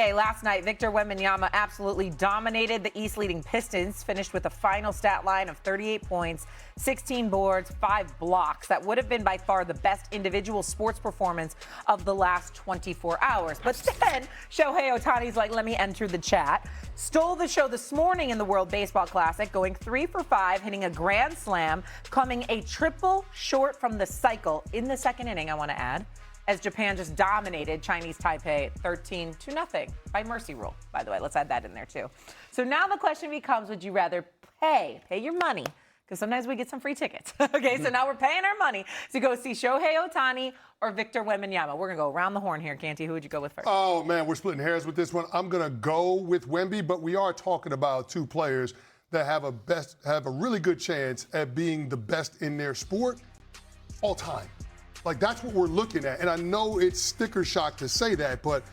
Okay, last night, Victor Wembanyama absolutely dominated the East leading Pistons, finished with a final stat line of 38 points, 16 boards, 5 blocks. That would have been by far the best individual sports performance of the last 24 hours. But then Shohei Ohtani's like, let me enter the chat. Stole the show this morning in the World Baseball Classic, going 3 for 5, hitting a grand slam, coming a triple short from the cycle in the second inning, I want to add, as Japan just dominated Chinese Taipei 13-0 by mercy rule, by the way. Let's add that in there, too. So now the question becomes, would you rather pay your money, because sometimes we get some free tickets. Okay, so now we're paying our money to go see Shohei Ohtani or Victor Wembanyama. We're going to go around the horn here. Canty, who would you go with first? Oh, man, we're splitting hairs with this one. I'm going to go with Wemby, but we are talking about two players that have a really good chance at being the best in their sport all time. Like, that's what we're looking at. And I know it's sticker shock to say that, but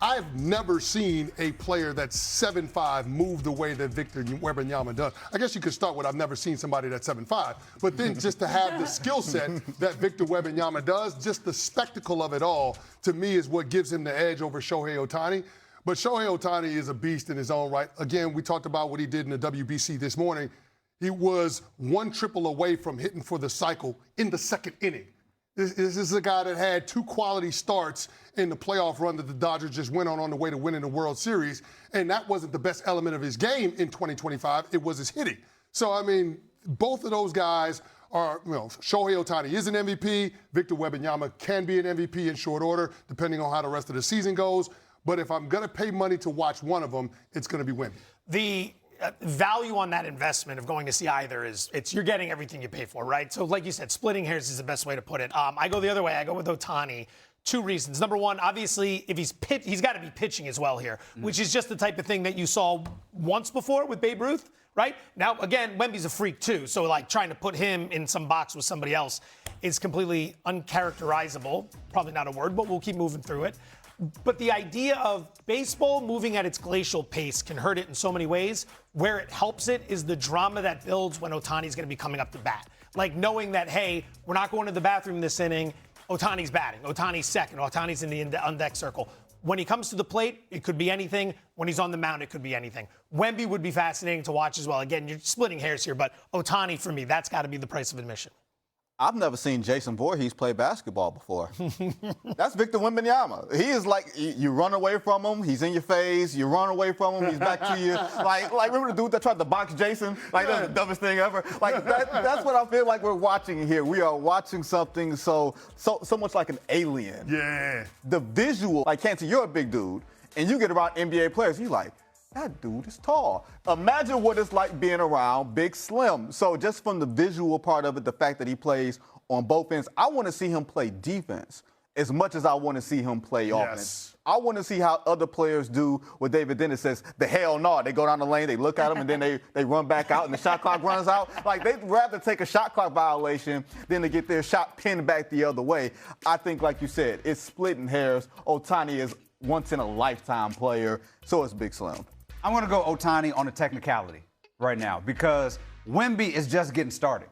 I've never seen a player that's 7'5" move the way that Victor Wembanyama does. I guess you could start with I've never seen somebody that's 7'5", but then just to have the skill set that Victor Wembanyama does, just the spectacle of it all, to me is what gives him the edge over Shohei Ohtani. But Shohei Ohtani is a beast in his own right. Again, we talked about what he did in the WBC this morning. He was one triple away from hitting for the cycle in the second inning. This is a guy that had 2 quality starts in the playoff run that the Dodgers just went on the way to winning the World Series. And that wasn't the best element of his game in 2025. It was his hitting. So, I mean, both of those guys are, Shohei Ohtani is an MVP. Victor Wembanyama can be an MVP in short order, depending on how the rest of the season goes. But if I'm going to pay money to watch one of them, it's going to be Wemby. The value on that investment of going to see either is you're getting everything you pay for, right? So like you said, splitting hairs is the best way to put it. I go the other way. I go with Ohtani. 2 reasons. Number one, obviously, if he's got to be pitching as well here, which is just the type of thing that you saw once before with Babe Ruth, right? Now, again, Wemby's a freak too. So like trying to put him in some box with somebody else is completely uncharacterizable. Probably not a word, but we'll keep moving through it. But the idea of baseball moving at its glacial pace can hurt it in so many ways. Where it helps it is the drama that builds when Ohtani's going to be coming up to bat. Like knowing that, hey, we're not going to the bathroom this inning. Ohtani's batting. Ohtani's second. Ohtani's in the on-deck circle. When he comes to the plate, it could be anything. When he's on the mound, it could be anything. Wemby would be fascinating to watch as well. Again, you're splitting hairs here, but Ohtani, for me, that's got to be the price of admission. I've never seen Jason Voorhees play basketball before. That's Victor Wembanyama. He is like, you run away from him, he's in your face, you run away from him, he's back to you. Like remember the dude that tried to box Jason? Like, that's the dumbest thing ever. Like, that's what I feel like we're watching here. We are watching something so much like an alien. Yeah. The visual, like, Canty, you're a big dude, and you get around NBA players, you're like, that dude is tall. Imagine what it's like being around Big Slim. So just from the visual part of it, the fact that he plays on both ends, I want to see him play defense as much as I want to see him play offense. I want to see how other players do what David Dennis says, the hell no. They go down the lane, they look at him, and then they run back out, and the shot clock runs out. Like, they'd rather take a shot clock violation than to get their shot pinned back the other way. I think, like you said, it's splitting hairs. Ohtani is once-in-a-lifetime player, so it's Big Slim. I'm going to go Ohtani on a technicality right now because Wemby is just getting started.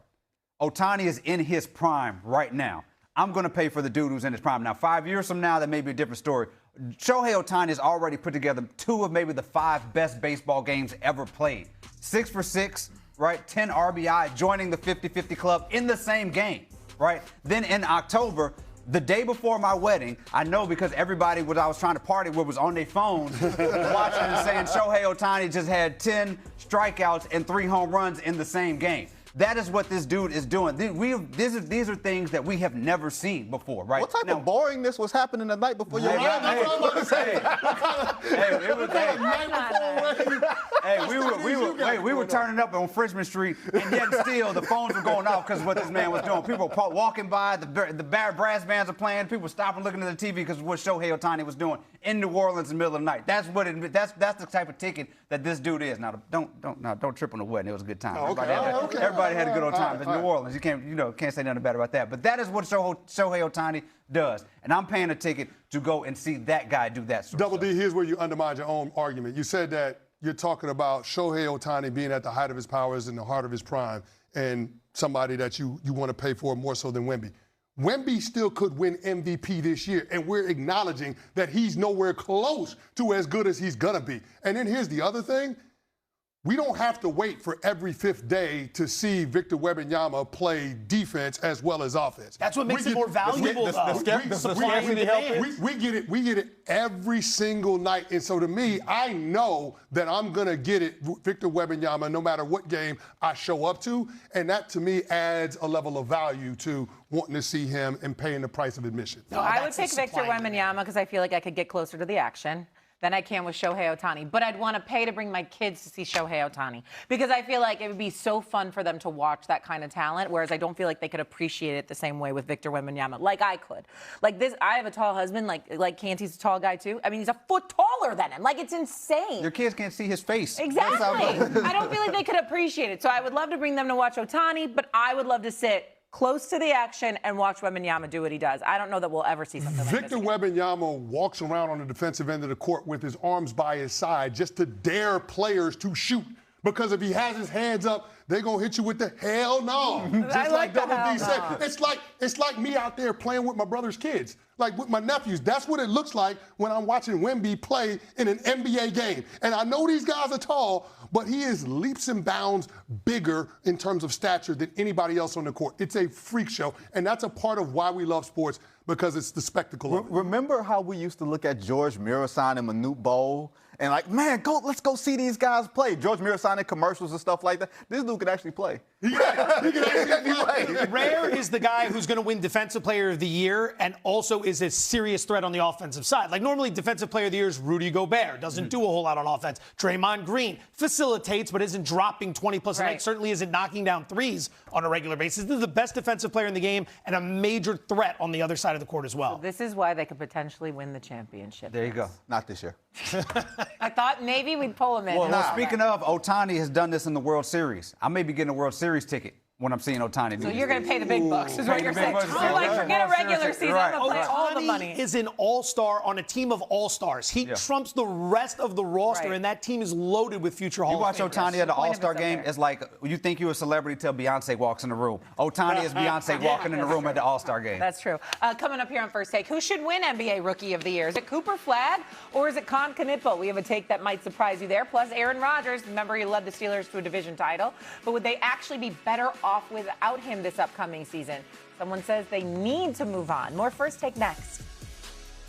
Ohtani is in his prime right now. I'm going to pay for the dude who's in his prime. Now, 5 years from now, that may be a different story. Shohei Ohtani has already put together 2 of maybe the 5 best baseball games ever played. 6 for 6, right? 10 RBI, joining the 50-50 club in the same game, right? Then in October, the day before my wedding, I know because everybody I was trying to party with was on their phones watching and saying Shohei Ohtani just had 10 strikeouts and 3 home runs in the same game. That is what this dude is doing. These are things that we have never seen before, right? What type of boringness was happening the night before your wedding? We were turning up on Frenchman Street, and yet still the phones were going off because of what this man was doing. People were walking by, the brass bands are playing, people stopping looking at the TV because of what Shohei Ohtani was doing in New Orleans in the middle of the night. That's the type of ticket that this dude is. Now, don't trip on the wedding. It was a good time. Everybody had a good old time. It's New Orleans. You can't say nothing bad about that. But that is what Shohei Ohtani does. And I'm paying a ticket to go and see that guy do that sort Double of D, stuff. here's where you undermine your own argument. You said that you're talking about Shohei Ohtani being at the height of his powers in the heart of his prime and somebody that you want to pay for more so than Wemby. Wemby still could win MVP this year, and we're acknowledging that he's nowhere close to as good as he's going to be. And then here's the other thing. We don't have to wait for every fifth day to see Victor Wembanyama play defense as well as offense. That's what makes it more valuable, though. We get it every single night. And so to me, I know that I'm going to get it, Victor Wembanyama, no matter what game I show up to. And that, to me, adds a level of value to wanting to see him and paying the price of admission. So I would pick Victor Wembanyama because I feel like I could get closer to the action than I can with Shohei Ohtani. But I'd want to pay to bring my kids to see Shohei Ohtani because I feel like it would be so fun for them to watch that kind of talent, whereas I don't feel like they could appreciate it the same way with Victor Wembanyama, like I could. Like this, I have a tall husband, like Canty's a tall guy too. I mean, he's a foot taller than him. Like, it's insane. Your kids can't see his face. Exactly. I don't feel like they could appreciate it. So I would love to bring them to watch Ohtani, but I would love to sit close to the action and watch Wembanyama do what he does. I don't know that we'll ever see something like this. Victor Wembanyama walks around on the defensive end of the court with his arms by his side just to dare players to shoot. Because if he has his hands up, they're going to hit you with the hell no. Just like Double D said. It's like me out there playing with my brother's kids, like with my nephews. That's what it looks like when I'm watching Wemby play in an NBA game. And I know these guys are tall, but he is leaps and bounds bigger in terms of stature than anybody else on the court. It's a freak show, and that's a part of why we love sports, because it's the spectacle of it. Remember how we used to look at George Mirasan and Manute Bol and like, man, let's go see these guys play. George Mirasan in commercials and stuff like that. This dude could actually play. He can actually play. Rare is the guy who's going to win Defensive Player of the Year and also is a serious threat on the offensive side. Like, normally Defensive Player of the Year is Rudy Gobert. Doesn't do a whole lot on offense. Draymond Green facilitates but isn't dropping 20-plus a night. Certainly isn't knocking down threes on a regular basis. This is the best defensive player in the game and a major threat on the other side of the court as well. So this is why they could potentially win the championship. There you go. Not this year. I thought maybe we'd pull him in. Well, speaking of, Ohtani has done this in the World Series. I may be getting a World Series ticket when I'm seeing Ohtani. So you're going to pay the big bucks, is what you're saying. I'm like, forget a regular season. I'm going to play all the money. Ohtani is an all-star on a team of all-stars. He trumps the rest of the roster, and that team is loaded with future Hall of Famers. You watch Ohtani at the All-Star game, it's like you think you're a celebrity till Beyonce walks in the room. Ohtani is Beyonce walking in the room at the All-Star game. That's true. Coming up here on First Take, who should win NBA Rookie of the Year? Is it Cooper Flagg or is it Con Knitpo? We have a take that might surprise you there. Plus, Aaron Rodgers, remember he led the Steelers to a division title. But would they actually be better off without him this upcoming season? Someone says they need to move on. More First Take next.